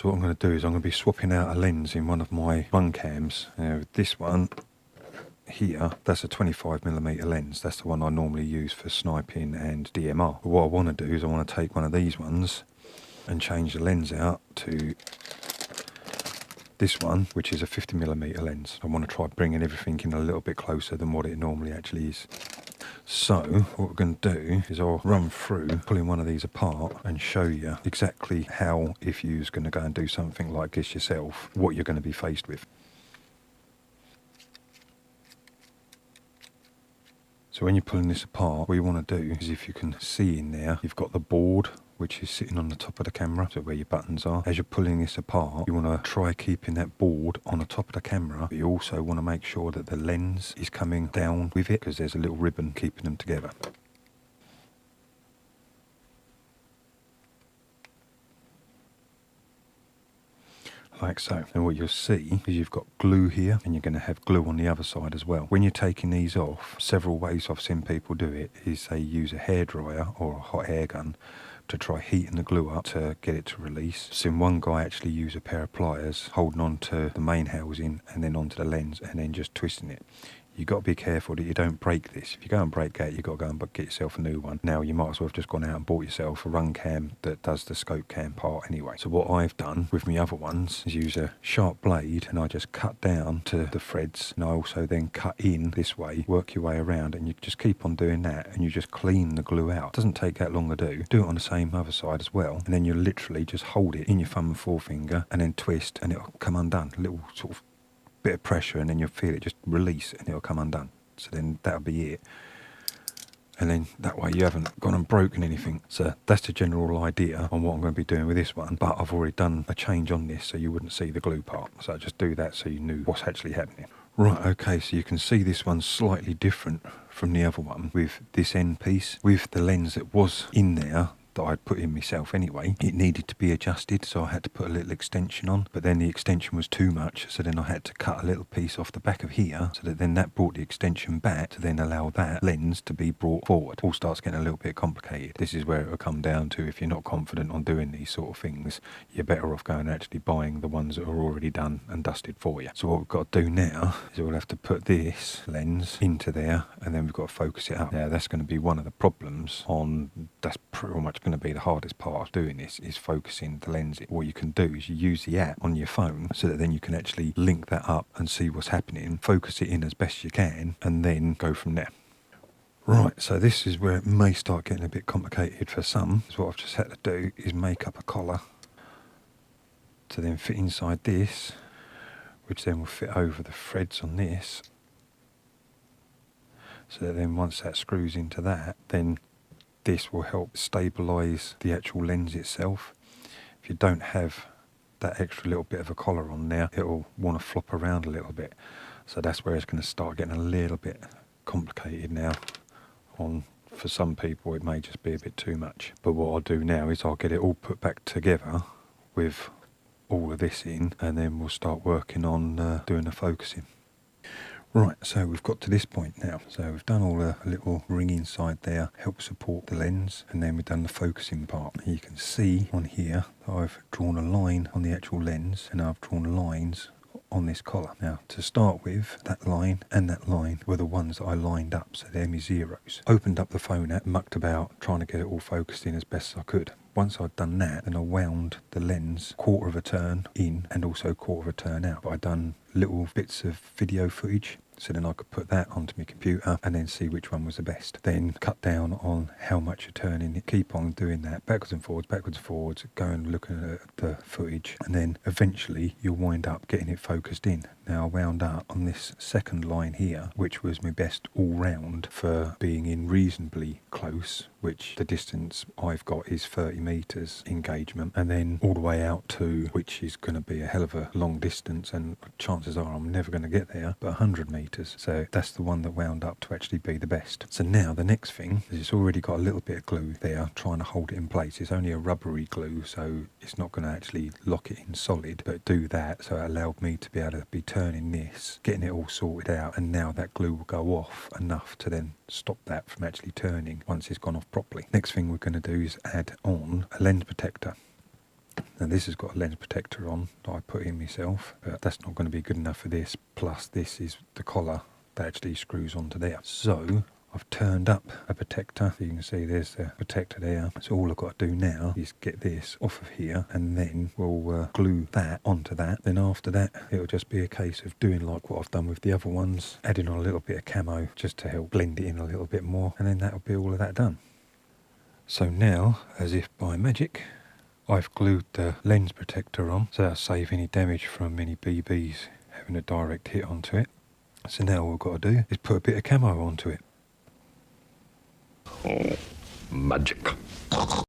So what I'm going to do is I'm going to be swapping out a lens in one of my RunCams. This one here, that's a 25mm lens. That's the one I normally use for sniping and DMR. But what I want to do is I want to take one of these ones and change the lens out to this one, which is a 50mm lens. I want to try bringing everything in a little bit closer than what it normally actually is. So what we're going to do is I'll run through pulling one of these apart and show you exactly how, if you're going to go and do something like this yourself, what you're going to be faced with. So when you're pulling this apart, what you want to do is, if you can see in there, you've got the board which is sitting on the top of the camera, so where your buttons are. As you're pulling this apart, you want to try keeping that board on the top of the camera, but you also want to make sure that the lens is coming down with it, because there's a little ribbon keeping them together. Like so. And what you'll see is you've got glue here, and you're going to have glue on the other side as well. When you're taking these off, several ways I've seen people do it is they use a hairdryer or a hot air gun to try heating the glue up to get it to release. I've seen one guy actually use a pair of pliers holding on to the main housing and then onto the lens and then just twisting it. You've got to be careful that you don't break this. If you go and break that, you've got to go and get yourself a new one. Now, you might as well have just gone out and bought yourself a RunCam that does the scope cam part anyway. So what I've done with my other ones is use a sharp blade, and I just cut down to the threads, and I also then cut in this way, work your way around, and you just keep on doing that, and you just clean the glue out. It doesn't take that long to do. Do it on the same other side as well, and then you literally just hold it in your thumb and forefinger and then twist, and it'll come undone. A little sort of bit of pressure, and then you'll feel it just release and it'll come undone. So then that'll be it, and then that way you haven't gone and broken anything. So that's the general idea on what I'm going to be doing with this one, but I've already done a change on this so you wouldn't see the glue part. So I just do that so you knew what's actually happening. Right, okay, so you can see this one's slightly different from the other one with this end piece. With the lens that was in there that I'd put in myself anyway, it needed to be adjusted, so I had to put a little extension on, but then the extension was too much, so then I had to cut a little piece off the back of here, so that then that brought the extension back to then allow that lens to be brought forward. All starts getting a little bit complicated. This is where it will come down to, if you're not confident on doing these sort of things, you're better off going and actually buying the ones that are already done and dusted for you. So what we've got to do now is we'll have to put this lens into there, and then we've got to focus it up. Now that's going to be one of the problems that's pretty much going to be the hardest part of doing this, is focusing the lens. What you can do is you use the app on your phone, so that then you can actually link that up and see what's happening, focus it in as best you can, and then go from there. Right, so this is where it may start getting a bit complicated for some. So what I've just had to do is make up a collar to then fit inside this, which then will fit over the threads on this, so that then once that screws into that, then this will help stabilise the actual lens itself. If you don't have that extra little bit of a collar on there, it'll want to flop around a little bit. So that's where it's going to start getting a little bit complicated now. For some people it may just be a bit too much. But what I'll do now is I'll get it all put back together with all of this in, and then we'll start working on doing the focusing. Right, so we've got to this point now. So we've done all the little ring inside there, help support the lens, and then we've done the focusing part. And you can see on here that I've drawn a line on the actual lens, and I've drawn lines on this collar. Now, to start with, that line and that line were the ones that I lined up, so they're my zeros. Opened up the phone app, mucked about, trying to get it all focused in as best as I could. Once I'd done that, then I wound the lens quarter of a turn in and also quarter of a turn out. But I'd done little bits of video footage, so then I could put that onto my computer and then see which one was the best. Then cut down on how much you're turning. Keep on doing that backwards and forwards, go and look at the footage, and then eventually you'll wind up getting it focused in. Now I wound up on this second line here, which was my best all round for being in reasonably close, which the distance I've got is 30 metres engagement, and then all the way out to, which is going to be a hell of a long distance, and chances are I'm never going to get there, but 100 metres. So that's the one that wound up to actually be the best. So now the next thing is, it's already got a little bit of glue there trying to hold it in place. It's only a rubbery glue, so it's not going to actually lock it in solid, but do that. So it allowed me to be able to be turning this, getting it all sorted out, and now that glue will go off enough to then stop that from actually turning once it's gone off properly. Next thing we're going to do is add on a lens protector. Now this has got a lens protector on that I put in myself, but that's not going to be good enough for this. Plus this is the collar that actually screws onto there. So I've turned up a protector. You can see there's the protector there. So all I've got to do now is get this off of here, and then we'll glue that onto that. Then after that, it'll just be a case of doing like what I've done with the other ones, adding on a little bit of camo just to help blend it in a little bit more, and then that'll be all of that done. So now, as if by magic, I've glued the lens protector on, so that'll save any damage from any BBs having a direct hit onto it. So now all we've got to do is put a bit of camo onto it. Oh, magic.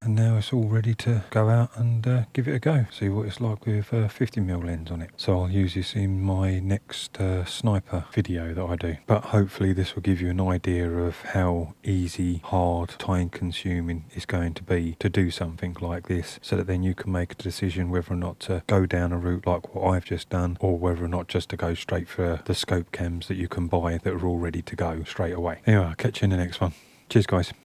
And now it's all ready to go out and give it a go. See what it's like with a 50mm lens on it. So I'll use this in my next sniper video that I do. But hopefully this will give you an idea of how easy, hard, time consuming it's going to be to do something like this, so that then you can make a decision whether or not to go down a route like what I've just done, or whether or not just to go straight for the scope cams that you can buy that are all ready to go straight away. Anyway, I'll catch you in the next one. Cheers guys.